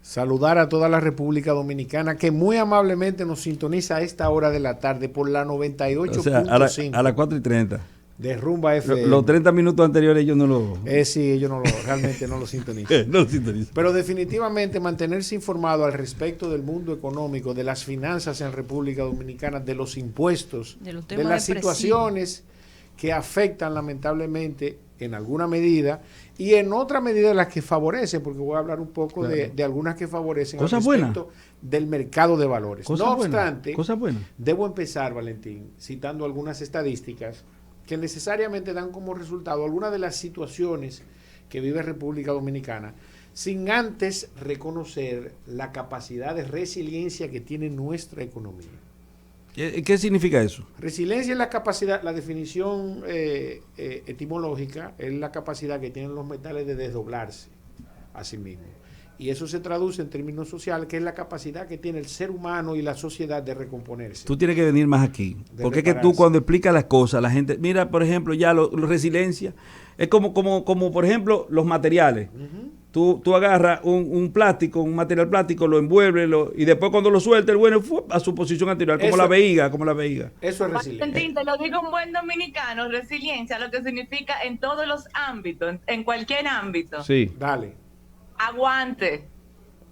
Saludar a toda la República Dominicana que muy amablemente nos sintoniza a esta hora de la tarde por la O sea, 98.5 a las 4:30. de Rumba FM. Los 30 minutos anteriores ellos no lo... Sí, ellos realmente no lo sintonizan. no lo sintonizan. Pero definitivamente mantenerse informado al respecto del mundo económico, de las finanzas en República Dominicana, de los impuestos, de las situaciones que afectan lamentablemente en alguna medida y en otra medida las que favorecen, porque voy a hablar un poco de algunas que favorecen cosas al respecto del mercado de valores. No obstante, debo empezar, Valentín, citando algunas estadísticas que necesariamente dan como resultado algunas de las situaciones que vive República Dominicana, sin antes reconocer la capacidad de resiliencia que tiene nuestra economía. ¿Qué significa eso? Resiliencia es la capacidad, la definición etimológica es la capacidad que tienen los metales de desdoblarse a sí mismos. Y eso se traduce en términos sociales, que es la capacidad que tiene el ser humano y la sociedad de recomponerse. Tú tienes que venir más aquí. Porque es que tú cuando explicas las cosas, la gente, mira, por ejemplo, ya la resiliencia, es como por ejemplo, los materiales. Tú agarras un plástico, un material plástico, lo envuelves y después cuando lo sueltas, el bueno a su posición anterior, como la vejiga. Eso es resiliencia. Te lo digo un buen dominicano, resiliencia, lo que significa en todos los ámbitos, en cualquier ámbito. Sí. Dale. Aguante.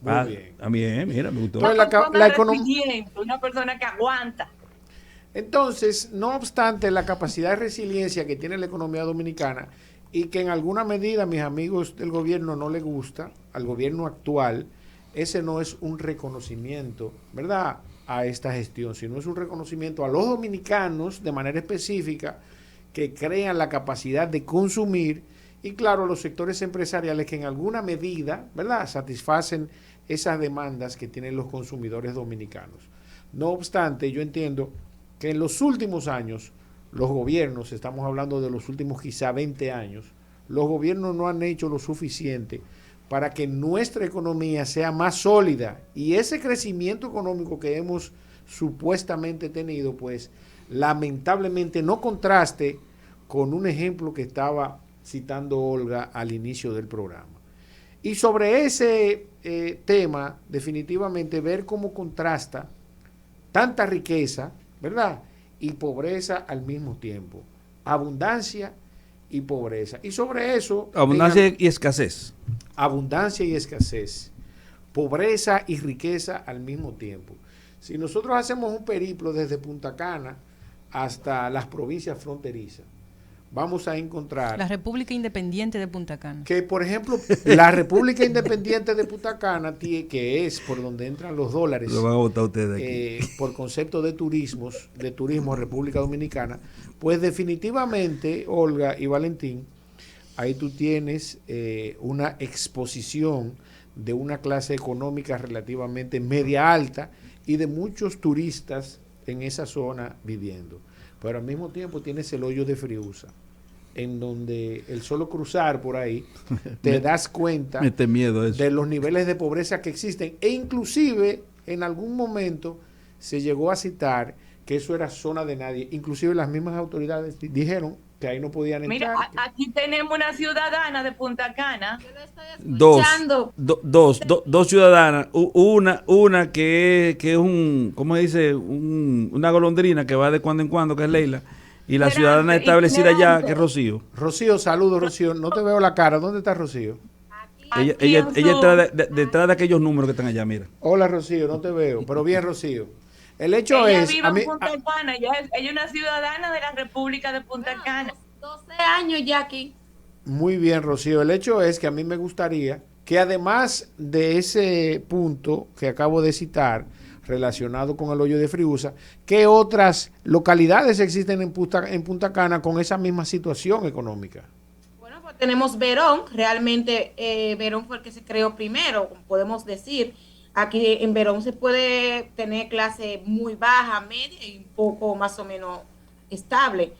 Muy bien. A mí, mira, me gustó. Una persona que aguanta. Entonces, no obstante la capacidad de resiliencia que tiene la economía dominicana y que en alguna medida mis amigos del gobierno no les gusta, al gobierno actual, ese no es un reconocimiento, ¿verdad?, a esta gestión, sino es un reconocimiento a los dominicanos de manera específica que crean la capacidad de consumir y claro, los sectores empresariales que en alguna medida, ¿verdad?, satisfacen esas demandas que tienen los consumidores dominicanos. No obstante, yo entiendo que en los últimos años, los gobiernos, estamos hablando de los últimos quizá 20 años, los gobiernos no han hecho lo suficiente para que nuestra economía sea más sólida y ese crecimiento económico que hemos supuestamente tenido, pues lamentablemente no contraste con un ejemplo que estaba citando Olga al inicio del programa. Y sobre ese tema, definitivamente ver cómo contrasta tanta riqueza, ¿verdad?, y pobreza al mismo tiempo. Abundancia y pobreza. Y sobre eso... Abundancia y escasez. Abundancia y escasez. Pobreza y riqueza al mismo tiempo. Si nosotros hacemos un periplo desde Punta Cana hasta las provincias fronterizas, vamos a encontrar... La República Independiente de Punta Cana. Que, por ejemplo, la República Independiente de Punta Cana, que es por donde entran los dólares, lo van a votar ustedes aquí. Por concepto de turismo a República Dominicana, pues definitivamente, Olga y Valentín, ahí tú tienes una exposición de una clase económica relativamente media alta y de muchos turistas en esa zona viviendo. Pero al mismo tiempo tienes el hoyo de Friusa, en donde el solo cruzar por ahí te das cuenta de los niveles de pobreza que existen. E inclusive en algún momento se llegó a citar que eso era zona de nadie. Inclusive las mismas autoridades dijeron que ahí no podían entrar. Mira, aquí tenemos una ciudadana de Punta Cana. Dos ciudadanas. Una que es un, ¿cómo dice? Una golondrina que va de cuando en cuando, que es Leila. Y la ciudadana establecida allá, que es Rocío. Rocío, saludos, Rocío. No te veo la cara. ¿Dónde está Rocío? Ella está detrás de aquellos números que están allá, mira. Hola, Rocío, no te veo. Pero bien, Rocío. El hecho ella es... vive en Punta Cana. Ella es una ciudadana de la República de Punta Cana. 12 años ya aquí. Muy bien, Rocío. El hecho es que a mí me gustaría que además de ese punto que acabo de citar, relacionado con el hoyo de Friusa, ¿qué otras localidades existen en Punta Cana con esa misma situación económica? Bueno, pues tenemos Verón. Realmente Verón fue el que se creó primero, podemos decir. Aquí en Verón se puede tener clase muy baja, media y un poco más o menos estable.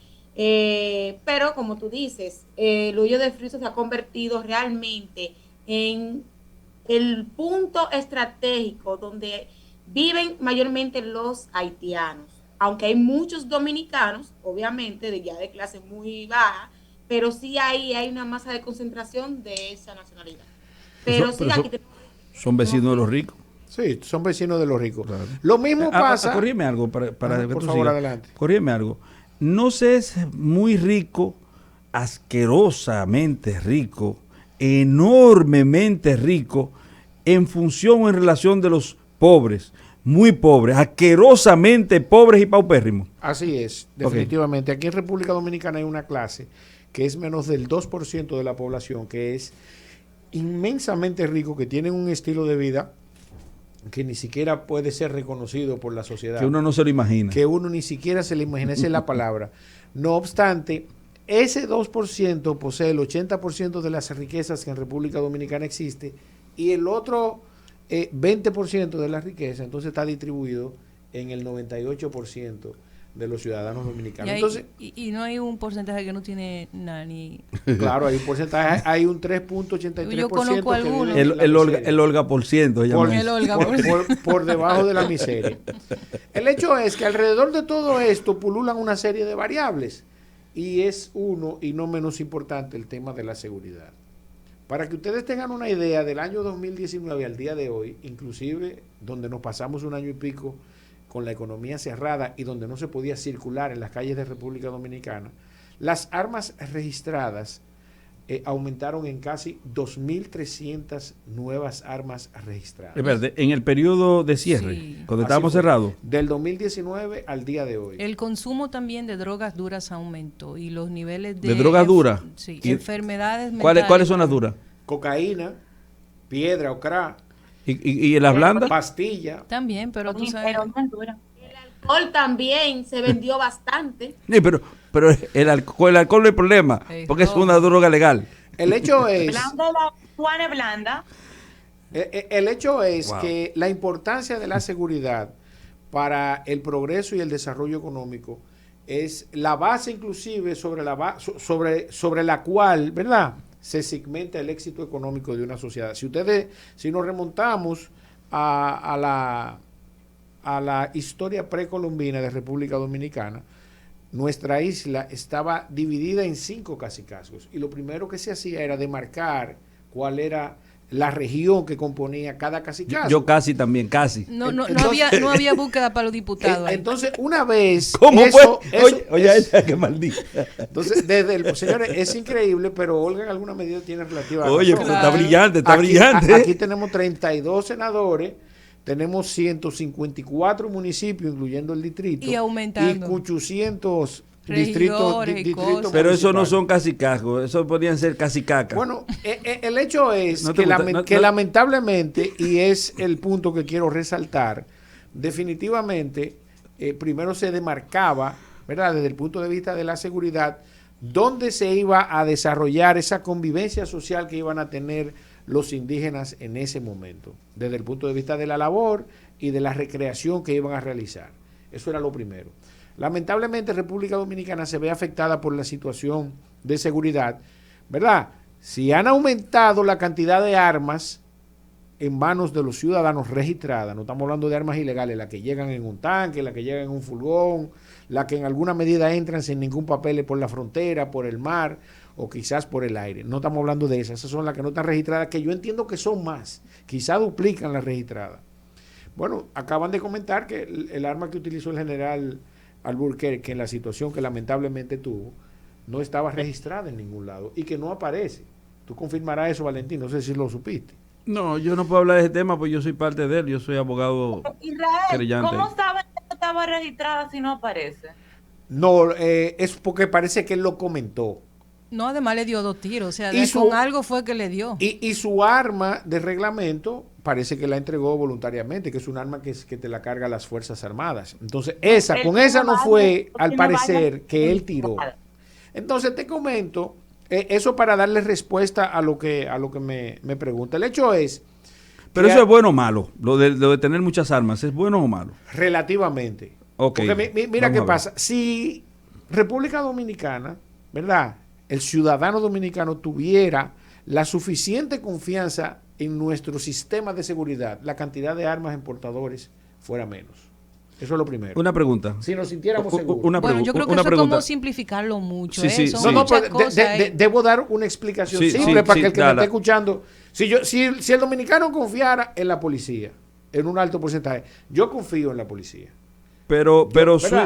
Pero como tú dices, el hoyo de Friusa se ha convertido realmente en el punto estratégico donde viven mayormente los haitianos, aunque hay muchos dominicanos, obviamente de clase muy baja, pero sí ahí hay una masa de concentración de esa nacionalidad. Pero sí, aquí tenemos Son vecinos de los ricos. Sí, son vecinos de los ricos. Claro. Lo mismo pasa... Corrígeme algo para que por tú favor, sigas. adelante. Corrígeme algo. No se es muy rico, asquerosamente rico, enormemente rico, en función o en relación de los pobres, muy pobres, asquerosamente pobres y paupérrimos. Así es, definitivamente. Aquí en República Dominicana hay una clase que es menos del 2% de la población, que es inmensamente rico, que tienen un estilo de vida que ni siquiera puede ser reconocido por la sociedad. Que uno no se lo imagina. Que uno ni siquiera se le imagina, esa es la palabra. No obstante, ese 2% posee el 80% de las riquezas que en República Dominicana existe, y el otro 20% de la riqueza entonces está distribuido en el 98% de los ciudadanos dominicanos. Entonces, y no hay un porcentaje que no tiene nada ni... Claro, hay un porcentaje, hay un 3.83%. Yo conozco algunos. El Olga por ciento. Por debajo de la miseria. El hecho es que alrededor de todo esto pululan una serie de variables, y es uno y no menos importante el tema de la seguridad. Para que ustedes tengan una idea, del año 2019 al día de hoy, inclusive donde nos pasamos un año y pico con la economía cerrada y donde no se podía circular en las calles de República Dominicana, las armas registradas aumentaron en casi 2.300 nuevas armas registradas. Espérate, en el periodo de cierre, Sí. cuando estábamos cerrados. Del 2019 al día de hoy. El consumo también de drogas duras aumentó y los niveles ¿De drogas duras? Sí, ¿Y enfermedades mentales. ¿Cuáles son las duras? Cocaína, piedra o crack, ¿Y en las blandas? pastilla. También, pero tú sabes... El alcohol también se vendió bastante. Sí, pero el alcohol no hay problema, porque es una droga legal. El hecho es... Blanda, la Juana blanda. El hecho es Wow. que la importancia de la seguridad para el progreso y el desarrollo económico es la base inclusive sobre la cual, ¿verdad?, se segmenta el éxito económico de una sociedad. Si nos remontamos a la historia precolombina de República Dominicana, nuestra isla estaba dividida en 5 cacicazgos, y lo primero que se hacía era demarcar cuál era la región que componía cada cacicazgo. Yo casi también, casi. No Entonces, no había búsqueda para los diputados. ahí. Entonces, una vez... ¿Cómo eso- fue? eso- Oye, es- qué maldita. Entonces, señores, es increíble, pero Olga en alguna medida tiene relativa Oye, razón. pero está brillante, está Aquí- brillante. Aquí tenemos 32 senadores, tenemos 154 municipios, incluyendo el distrito. Y aumentando. Y 800 Regidores y distritos cosas. Pero eso no municipales. son casi cascos, eso podrían ser casi cacas. Bueno, el hecho es No te que, gusta, que no. lamentablemente, y es el punto que quiero resaltar, definitivamente, primero se demarcaba, ¿verdad?, desde el punto de vista de la seguridad, dónde se iba a desarrollar esa convivencia social que iban a tener los indígenas en ese momento, desde el punto de vista de la labor y de la recreación que iban a realizar. Eso era lo primero. Lamentablemente, República Dominicana se ve afectada por la situación de seguridad, ¿verdad? Si han aumentado la cantidad de armas en manos de los ciudadanos registradas, no estamos hablando de armas ilegales, las que llegan en un tanque, las que llegan en un furgón, las que en alguna medida entran sin ningún papel por la frontera, por el mar o quizás por el aire. No estamos hablando de esas son las que no están registradas, que yo entiendo que son más, quizás duplican las registradas. Bueno, acaban de comentar que el arma que utilizó el general Alburquerque en la situación que lamentablemente tuvo, no estaba registrada en ningún lado y que no aparece. Tú confirmarás eso, Valentín, no sé si lo supiste. No, yo no puedo hablar de ese tema porque yo soy parte de él, yo soy abogado Israel, querellante. ¿cómo saben que no estaba registrada si no aparece? No, es porque parece que él lo comentó. No, además le dio 2 tiros, o sea, Y su- con algo fue que le dio. Y su arma de reglamento parece que la entregó voluntariamente, que es un arma que te la carga las Fuerzas Armadas. Entonces, con esa no fue, al parecer, que él tiró. Entonces, te comento, eso para darle respuesta a lo que me pregunta. El hecho es... Pero que eso es bueno o malo, lo de tener muchas armas, ¿es bueno o malo? relativamente. Ok, Porque mira vamos qué a ver. pasa. Si República Dominicana, ¿verdad?, el ciudadano dominicano tuviera la suficiente confianza en nuestro sistema de seguridad, la cantidad de armas en portadores fuera menos. Eso es lo primero. Una pregunta. Si nos sintiéramos seguros. Bueno, yo creo que una eso es pregunta. como simplificarlo mucho. Sí, sí, Son sí. No, muchas pero cosas. debo dar una explicación Sí, simple sí, para sí, que el que dala. me esté escuchando Si el dominicano confiara en la policía, en un alto porcentaje, yo confío en la policía. Pero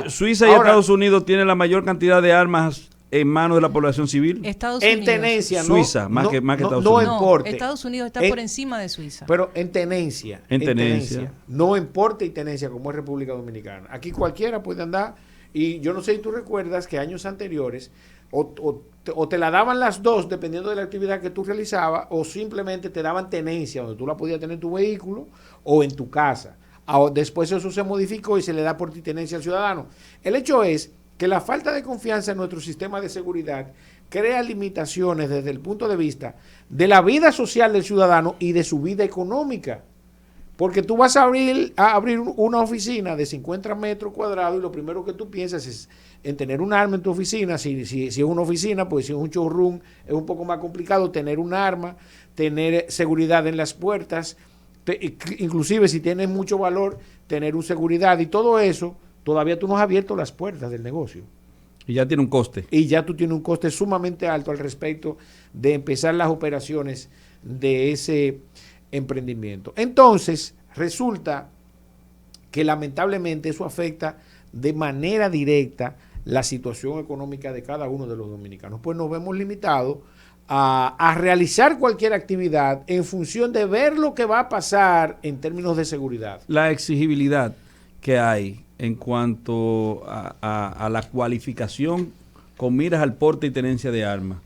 Suiza y Ahora, Estados Unidos tienen la mayor cantidad de armas en manos de la población civil. Estados en Unidos. tenencia, Suiza, más que Estados Unidos. No importe. Estados Unidos está por encima de Suiza. Pero en tenencia. No en porte y tenencia como es República Dominicana. Aquí cualquiera puede andar. Y yo no sé si tú recuerdas que años anteriores o te la daban las dos dependiendo de la actividad que tú realizabas, o simplemente te daban tenencia donde tú la podías tener en tu vehículo o en tu casa. Después eso se modificó y se le da por ti tenencia al ciudadano. El hecho es que la falta de confianza en nuestro sistema de seguridad crea limitaciones desde el punto de vista de la vida social del ciudadano y de su vida económica. Porque tú vas a abrir una oficina de 50 metros cuadrados y lo primero que tú piensas es en tener un arma en tu oficina. Si es una oficina, pues si es un showroom, es un poco más complicado tener un arma, tener seguridad en las puertas, inclusive si tienes mucho valor, tener un seguridad y todo eso. Todavía tú no has abierto las puertas del negocio. Y ya tiene un coste. Y ya tú tienes un coste sumamente alto al respecto de empezar las operaciones de ese emprendimiento. Entonces, resulta que lamentablemente eso afecta de manera directa la situación económica de cada uno de los dominicanos. Pues nos vemos limitados a realizar cualquier actividad en función de ver lo que va a pasar en términos de seguridad. La exigibilidad que hay en cuanto a la cualificación con miras al porte y tenencia de armas.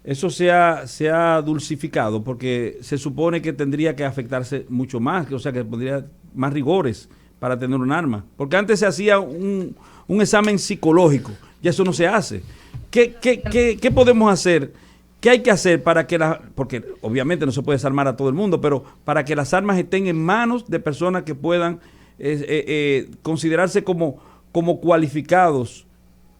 Eso se ha dulcificado porque se supone que tendría que afectarse mucho más, o sea que pondría más rigores para tener un arma. Porque antes se hacía un examen psicológico, y eso no se hace. ¿Qué podemos hacer? ¿Qué hay que hacer para que porque obviamente no se puede desarmar a todo el mundo, pero para que las armas estén en manos de personas que puedan considerarse como cualificados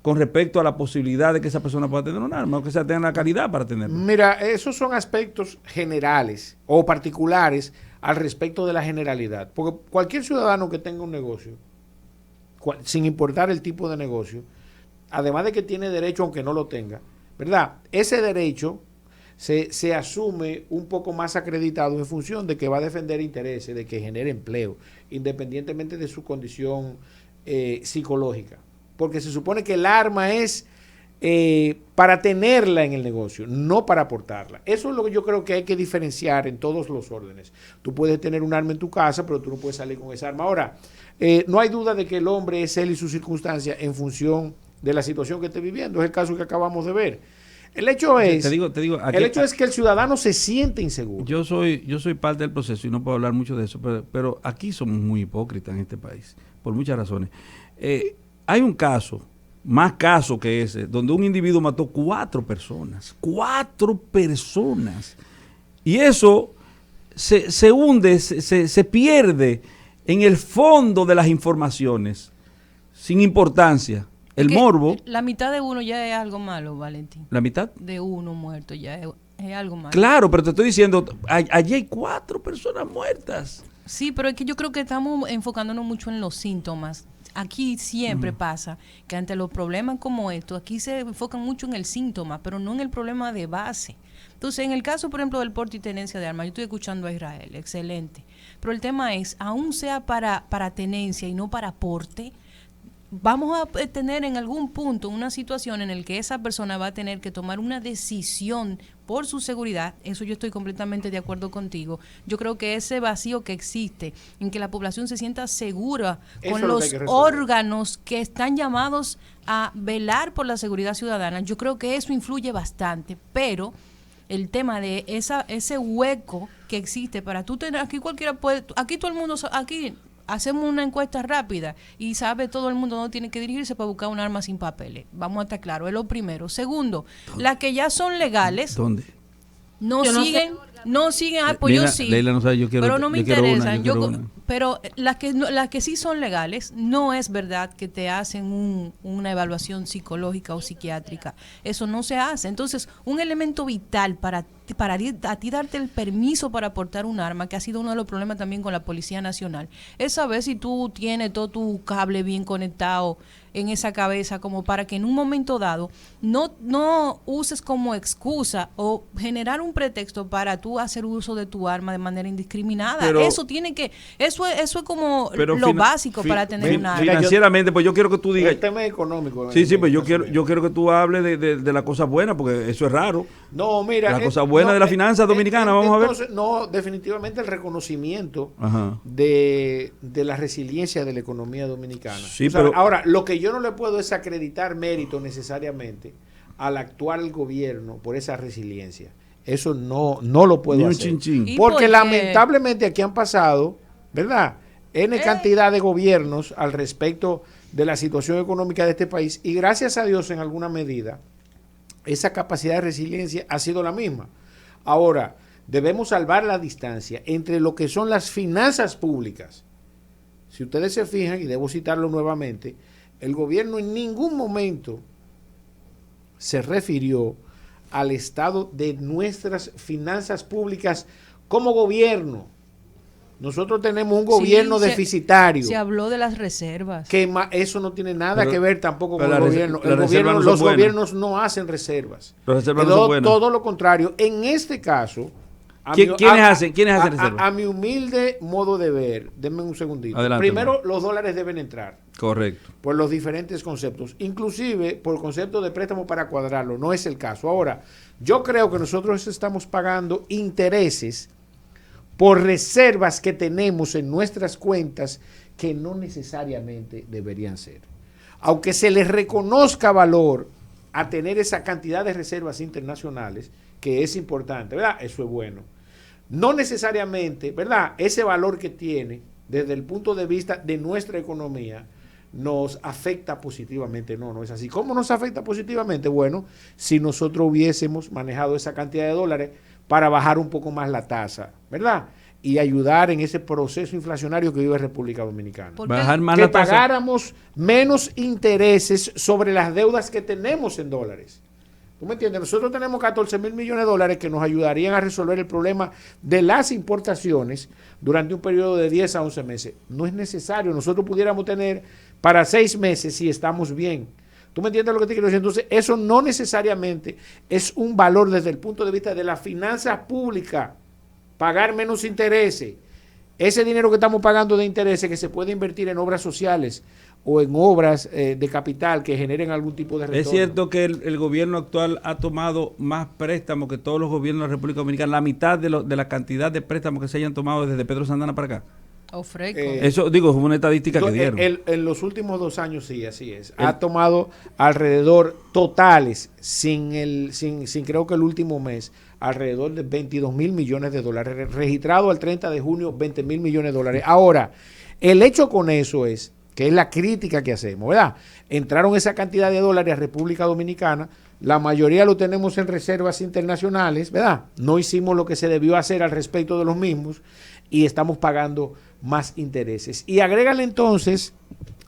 con respecto a la posibilidad de que esa persona pueda tener un arma o que sea tenga la calidad para tenerlo? Mira, esos son aspectos generales o particulares al respecto de la generalidad. Porque cualquier ciudadano que tenga un negocio, sin importar el tipo de negocio, además de que tiene derecho aunque no lo tenga, ¿verdad? Ese derecho se asume un poco más acreditado en función de que va a defender intereses, de que genere empleo, independientemente de su condición psicológica. Porque se supone que el arma es para tenerla en el negocio, no para aportarla. Eso es lo que yo creo que hay que diferenciar en todos los órdenes. Tú puedes tener un arma en tu casa, pero tú no puedes salir con esa arma. Ahora, no hay duda de que el hombre es él y sus circunstancias en función de la situación que esté viviendo. Es el caso que acabamos de ver. El hecho es, el hecho es que el ciudadano se siente inseguro. Yo soy parte del proceso y no puedo hablar mucho de eso, pero aquí somos muy hipócritas en este país, por muchas razones. Hay un caso, más caso que ese, donde un individuo mató 4 personas. 4 personas. Y eso se hunde, se pierde en el fondo de las informaciones, sin importancia. El morbo. La mitad de uno ya es algo malo, Valentín. ¿La mitad? De uno muerto ya es algo malo. Claro, pero te estoy diciendo, allí hay 4 personas muertas. Sí, pero es que yo creo que estamos enfocándonos mucho en los síntomas. Aquí siempre pasa que ante los problemas como estos, aquí se enfocan mucho en el síntoma, pero no en el problema de base. Entonces, en el caso, por ejemplo, del porte y tenencia de armas, yo estoy escuchando a Israel, excelente. Pero el tema es, aún sea para tenencia y no para porte, vamos a tener en algún punto una situación en la que esa persona va a tener que tomar una decisión por su seguridad. Eso yo estoy completamente de acuerdo contigo. Yo creo que ese vacío que existe en que la población se sienta segura con los órganos que están llamados a velar por la seguridad ciudadana, yo creo que eso influye bastante, pero el tema de ese hueco que existe para tú tener, aquí cualquiera puede, aquí todo el mundo, aquí hacemos una encuesta rápida y sabe todo el mundo dónde tiene que dirigirse para buscar un arma sin papeles. Vamos a estar claros, es lo primero. Segundo, las que ya son legales. ¿Dónde? No siguen, pues Leila, yo sí. Leila no sabe, yo quiero, pero no me yo quiero interesan. una. Pero las que sí son legales, no es verdad que te hacen una evaluación psicológica o psiquiátrica. Eso no se hace. Entonces, un elemento vital para a ti darte el permiso para portar un arma, que ha sido uno de los problemas también con la Policía Nacional, es saber si tú tienes todo tu cable bien conectado en esa cabeza como para que en un momento dado no uses como excusa o generar un pretexto para tú hacer uso de tu arma de manera indiscriminada. Pero, eso es como pero lo básico para tener un arma. Financieramente, pues yo quiero que tú digas... El tema económico. Sí, pues yo quiero que tú hables de las cosas buenas, porque eso es raro. No, mira. La cosa buena de la finanza dominicana, vamos a ver. No, definitivamente el reconocimiento de la resiliencia de la economía dominicana. Sí, pero ahora, lo que yo no le puedo es acreditar mérito necesariamente al actual gobierno por esa resiliencia. Eso no lo puedo hacer. Porque lamentablemente aquí han pasado, ¿verdad?, N cantidad de gobiernos al respecto de la situación económica de este país, y gracias a Dios en alguna medida esa capacidad de resiliencia ha sido la misma. Ahora, debemos salvar la distancia entre lo que son las finanzas públicas. Si ustedes se fijan, y debo citarlo nuevamente, el gobierno en ningún momento se refirió al estado de nuestras finanzas públicas como gobierno. Nosotros tenemos un gobierno deficitario. Se habló de las reservas. Que eso no tiene nada que ver tampoco con el gobierno. Los gobiernos no hacen reservas. Las reservas no son buenas. Todo lo contrario. En este caso, ¿quiénes hacen reservas? A mi humilde modo de ver, denme un segundito. Adelante, primero, los dólares deben entrar. Correcto. Por los diferentes conceptos. Inclusive por el concepto de préstamo para cuadrarlo. No es el caso. Ahora, yo creo que nosotros estamos pagando intereses por reservas que tenemos en nuestras cuentas que no necesariamente deberían ser. Aunque se les reconozca valor a tener esa cantidad de reservas internacionales, que es importante, ¿verdad? Eso es bueno. No necesariamente, ¿verdad?, ese valor que tiene desde el punto de vista de nuestra economía nos afecta positivamente. No es así. ¿Cómo nos afecta positivamente? Bueno, si nosotros hubiésemos manejado esa cantidad de dólares para bajar un poco más la tasa, ¿verdad?, y ayudar en ese proceso inflacionario que vive República Dominicana. Bajar más que la tasa, pagáramos menos intereses sobre las deudas que tenemos en dólares. ¿Tú me entiendes? Nosotros tenemos 14 mil millones de dólares que nos ayudarían a resolver el problema de las importaciones durante un periodo de 10 a 11 meses. No es necesario. Nosotros pudiéramos tener para 6 meses si estamos bien. ¿Tú me entiendes lo que te quiero decir? Entonces, eso no necesariamente es un valor desde el punto de vista de la finanza pública. Pagar menos intereses. Ese dinero que estamos pagando de intereses que se puede invertir en obras sociales o en obras de capital que generen algún tipo de retorno. Es cierto que el gobierno actual ha tomado más préstamos que todos los gobiernos de la República Dominicana, la mitad de la cantidad de préstamos que se hayan tomado desde Pedro Santana para acá. Eso, digo, es una estadística que dieron. En los últimos 2 años, sí, así es. Ha tomado alrededor totales, sin creo que el último mes, alrededor de 22 mil millones de dólares. Registrado al 30 de junio, 20 mil millones de dólares. Ahora, el hecho con eso es, que es la crítica que hacemos, ¿verdad? Entraron esa cantidad de dólares a República Dominicana, la mayoría lo tenemos en reservas internacionales, ¿verdad? No hicimos lo que se debió hacer al respecto de los mismos y estamos pagando más intereses. Y agrégale entonces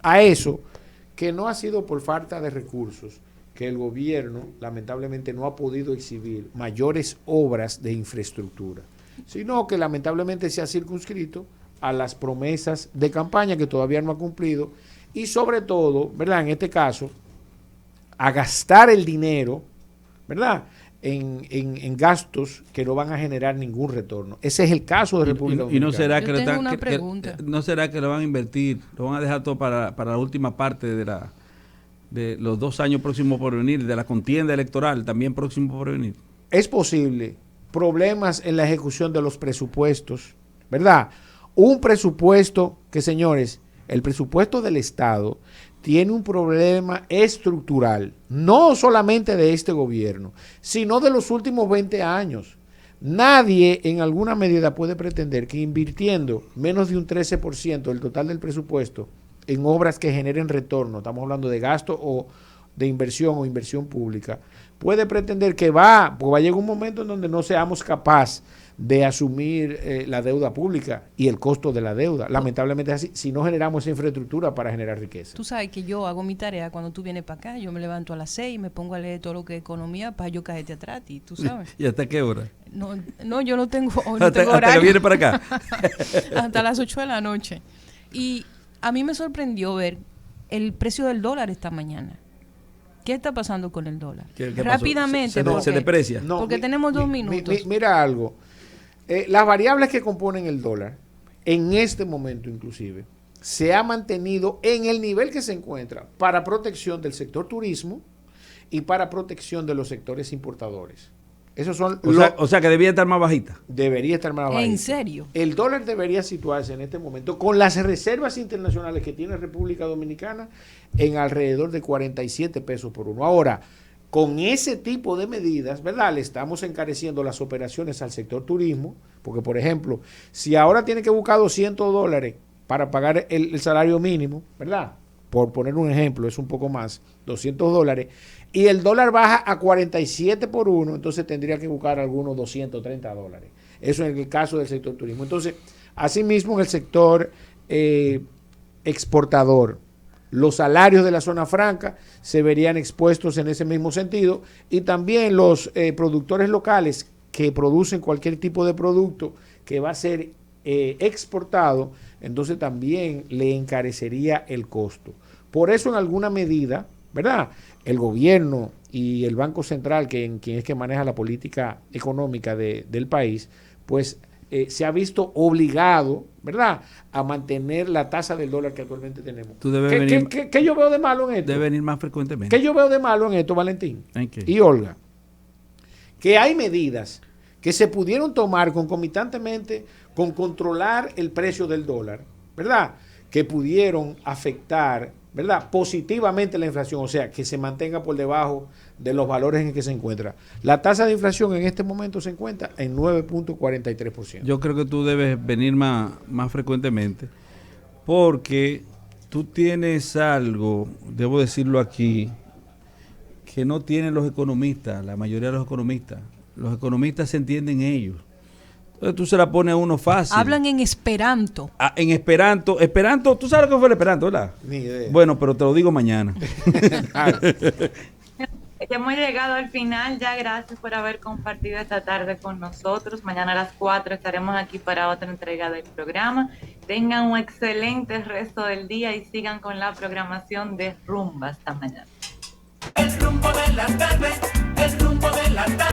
a eso que no ha sido por falta de recursos que el gobierno lamentablemente no ha podido exhibir mayores obras de infraestructura, sino que lamentablemente se ha circunscrito a las promesas de campaña que todavía no ha cumplido y sobre todo, ¿verdad?, en este caso, a gastar el dinero, ¿verdad?, en gastos que no van a generar ningún retorno. Ese es el caso de República Dominicana. ¿Y no será que no será que lo van a invertir, lo van a dejar todo para la última parte de los 2 años próximos por venir, de la contienda electoral también próximo por venir? Es posible. Problemas en la ejecución de los presupuestos, ¿verdad? Un presupuesto que, señores, el presupuesto del Estado tiene un problema estructural, no solamente de este gobierno, sino de los últimos 20 años. Nadie en alguna medida puede pretender que invirtiendo menos de un 13% del total del presupuesto en obras que generen retorno, estamos hablando de gasto o de inversión o inversión pública, puede pretender que va a llegar un momento en donde no seamos capaces de asumir la deuda pública y el costo de la deuda. Lamentablemente es así, si no generamos esa infraestructura para generar riqueza. Tú sabes que yo hago mi tarea cuando tú vienes para acá, yo me levanto a las 6 y me pongo a leer todo lo que es economía para yo caerte atrás, y tú sabes. ¿Y hasta qué hora? No, yo no tengo horario. Hasta que viene para acá. Hasta las 8 de la noche. Y a mí me sorprendió ver el precio del dólar esta mañana. ¿Qué está pasando con el dólar? ¿Qué pasó? Rápidamente. Se deprecia. No, porque tenemos 2 minutos. Mira algo. Las variables que componen el dólar, en este momento inclusive, se ha mantenido en el nivel que se encuentra para protección del sector turismo y para protección de los sectores importadores. Esos son o sea que debía estar más bajita. Debería estar más bajita. ¿En serio? El dólar debería situarse en este momento con las reservas internacionales que tiene República Dominicana en alrededor de 47 pesos por uno. Ahora, con ese tipo de medidas, ¿verdad? Le estamos encareciendo las operaciones al sector turismo, porque por ejemplo, si ahora tiene que buscar $200 para pagar el salario mínimo, ¿verdad? Por poner un ejemplo, es un poco más, $200, y el dólar baja a 47 por uno, entonces tendría que buscar algunos $230. Eso en el caso del sector turismo. Entonces, asimismo en el sector exportador, los salarios de la zona franca se verían expuestos en ese mismo sentido, y también los productores locales que producen cualquier tipo de producto que va a ser exportado, entonces también le encarecería el costo. Por eso en alguna medida, ¿verdad?, el gobierno y el Banco Central, quien es que maneja la política económica del país, pues se ha visto obligado, ¿verdad?, a mantener la tasa del dólar que actualmente tenemos. ¿Qué yo veo de malo en esto? Debe venir más frecuentemente. ¿Qué yo veo de malo en esto, Valentín? Y Olga, que hay medidas que se pudieron tomar concomitantemente con controlar el precio del dólar, ¿verdad?, que pudieron afectar, ¿verdad?, positivamente la inflación, o sea, que se mantenga por debajo de los valores en que se encuentra. La tasa de inflación en este momento se encuentra en 9.43%. Yo creo que tú debes venir más frecuentemente, porque tú tienes algo, debo decirlo aquí, que no tienen los economistas, la mayoría de los economistas. Los economistas se entienden ellos. Entonces tú se la pones a uno fácil. Hablan en esperanto. En esperanto. Esperanto, tú sabes lo que fue el esperanto, ¿verdad? Ni idea. Bueno, pero te lo digo mañana. Ya hemos llegado al final. Ya gracias por haber compartido esta tarde con nosotros. Mañana a las 4 estaremos aquí para otra entrega del programa. Tengan un excelente resto del día y sigan con la programación de Rumba. Hasta mañana. El rumbo de la tarde, el rumbo de la tarde.